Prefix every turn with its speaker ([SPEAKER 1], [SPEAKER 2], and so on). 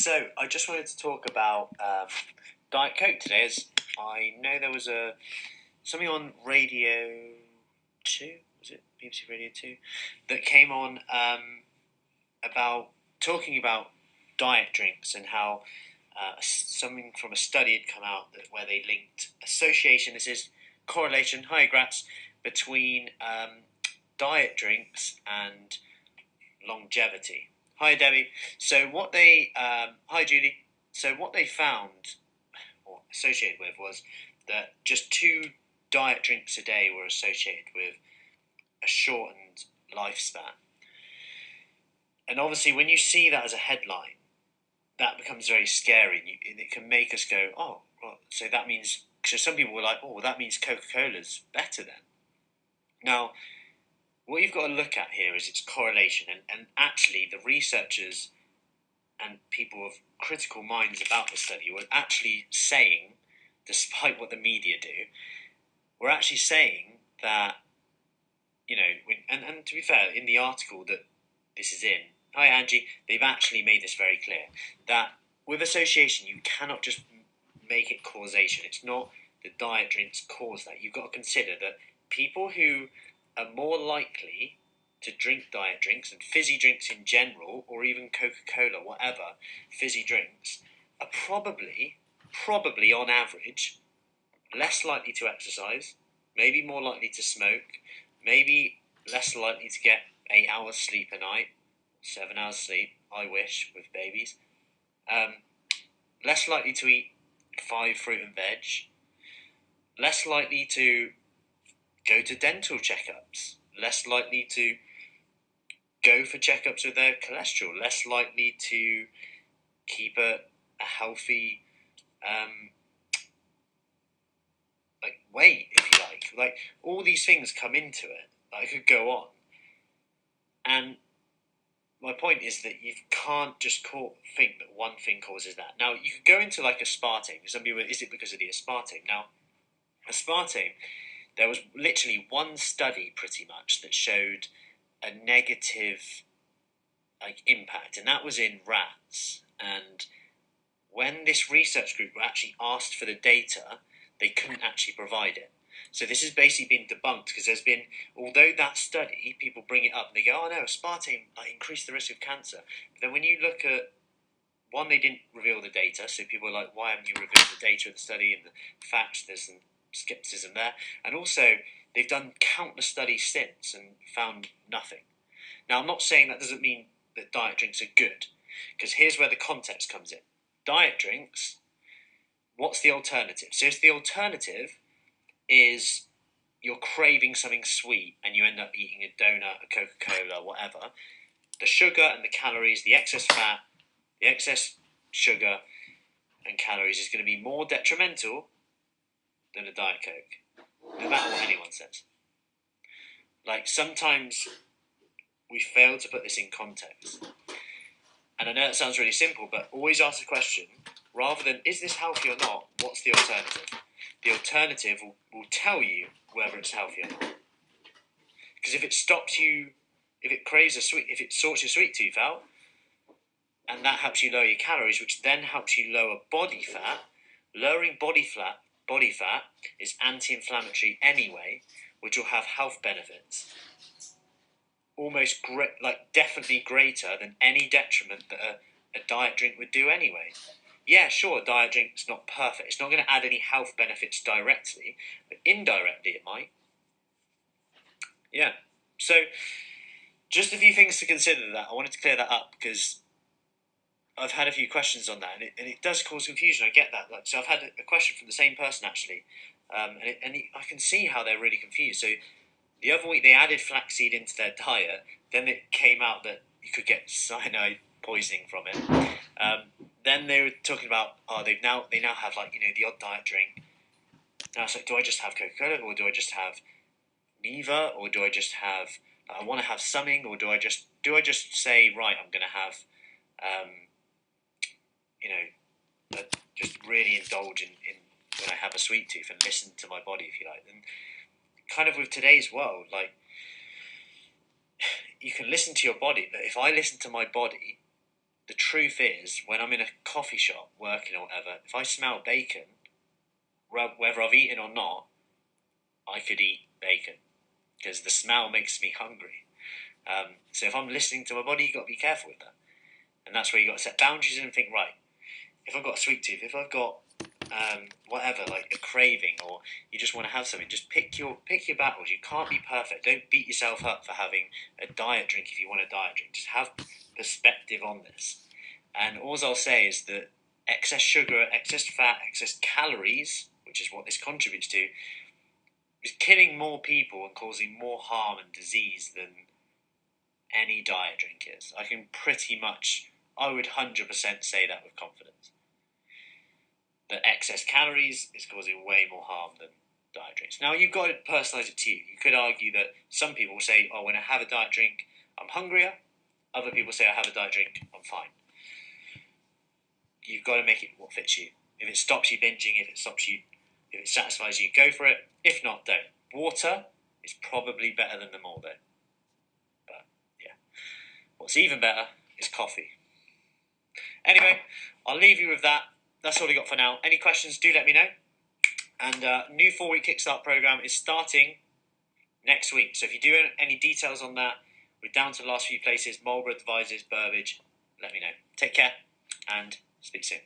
[SPEAKER 1] So I just wanted to talk about Diet Coke today, as I know there was something on Radio Two, was it BBC Radio Two, that came on about talking about diet drinks and how something from a study had come out where they linked association. This is correlation. Hi, Gratz, between diet drinks and longevity. Hi, Debbie. So what they, hi, Judy. So what they found or associated with was that just two diet drinks a day were associated with a shortened lifespan. And obviously, when you see that as a headline, that becomes very scary. And it can make us go, oh, well, so that means. So some people were like, oh, well, that means Coca-Cola's better then. Now, what you've got to look at here is its correlation, and actually the researchers and people of critical minds about the study were actually saying, despite what the media do, were actually saying that, and to be fair, in the article that this is in, hi Angie, they've actually made this very clear, that with association you cannot just make it causation. It's not the diet drinks cause that. You've got to consider that people who are more likely to drink diet drinks and fizzy drinks in general, or even Coca-Cola, whatever, fizzy drinks, are probably on average, less likely to exercise, maybe more likely to smoke, maybe less likely to get 8 hours sleep a night, 7 hours sleep, I wish, with babies, less likely to eat 5 fruit and veg, less likely to go to dental checkups, less likely to go for checkups with their cholesterol, less likely to keep a healthy weight, if you like. Like, all these things come into it. I could go on. And my point is that you can't just think that one thing causes that. Now, you could go into like aspartame. Some people, is it because of the aspartame? Now, aspartame, there was literally one study pretty much that showed a negative impact, and that was in rats. And when this research group were actually asked for the data, they couldn't actually provide it. So this has basically been debunked, because there's been, although that study, people bring it up and they go, oh no, aspartame increased the risk of cancer. But then when you look at, one, they didn't reveal the data, so people are like, why haven't you revealed the data of the study and the facts? There's some skepticism there. And also, they've done countless studies since and found nothing. Now, I'm not saying that doesn't mean that diet drinks are good, because here's where the context comes in. Diet drinks, what's the alternative? So if the alternative is you're craving something sweet and you end up eating a donut, a Coca-Cola, whatever, the sugar and the calories, the excess fat, the excess sugar and calories is going to be more detrimental than a Diet Coke, no matter what anyone says. Like, sometimes we fail to put this in context. And I know that sounds really simple, but always ask the question, rather than, is this healthy or not, what's the alternative? The alternative will tell you whether it's healthy or not. Because if it stops you, if it craves if it sorts your sweet tooth out, and that helps you lower your calories, which then helps you lower body fat, lowering body fat is anti-inflammatory anyway, which will have health benefits. Almost definitely greater than any detriment that a diet drink would do anyway. Yeah, sure, a diet drink's not perfect. It's not going to add any health benefits directly, but indirectly it might. Yeah. So, just a few things to consider that. I wanted to clear that up because I've had a few questions on that, and it does cause confusion. I get that. So I've had a question from the same person actually, I can see how they're really confused. So the other week they added flaxseed into their diet. Then it came out that you could get cyanide poisoning from it. Then they were talking about they now have the odd diet drink. Now it's like, do I just have Coca-Cola, or do I just have neither, or do I just have I want to have something, or do I just say, right, I'm going to have just really indulge in when I have a sweet tooth and listen to my body, if you like. And kind of with today's world, you can listen to your body, but if I listen to my body, the truth is, when I'm in a coffee shop working or whatever, if I smell bacon, whether I've eaten or not, I could eat bacon because the smell makes me hungry. So if I'm listening to my body, you've got to be careful with that. And that's where you've got to set boundaries and think, right, if I've got a sweet tooth, if I've got whatever, like a craving, or you just want to have something, just pick your battles. You can't be perfect. Don't beat yourself up for having a diet drink if you want a diet drink. Just have perspective on this. And all I'll say is that excess sugar, excess fat, excess calories, which is what this contributes to, is killing more people and causing more harm and disease than any diet drink is. I can pretty much, I would 100% say that with confidence. That excess calories is causing way more harm than diet drinks. Now, you've got to personalise it to you. You could argue that some people say, oh, when I have a diet drink, I'm hungrier. Other people say, I have a diet drink, I'm fine. You've got to make it what fits you. If it stops you binging, if it satisfies you, go for it. If not, don't. Water is probably better than them all, though. But, yeah. What's even better is coffee. Anyway, I'll leave you with that. That's all I got for now. Any questions, do let me know. And new 4-week Kickstart program is starting next week. So if you do any details on that, we're down to the last few places, Marlborough, Devizes, Burbage. Let me know. Take care and speak soon.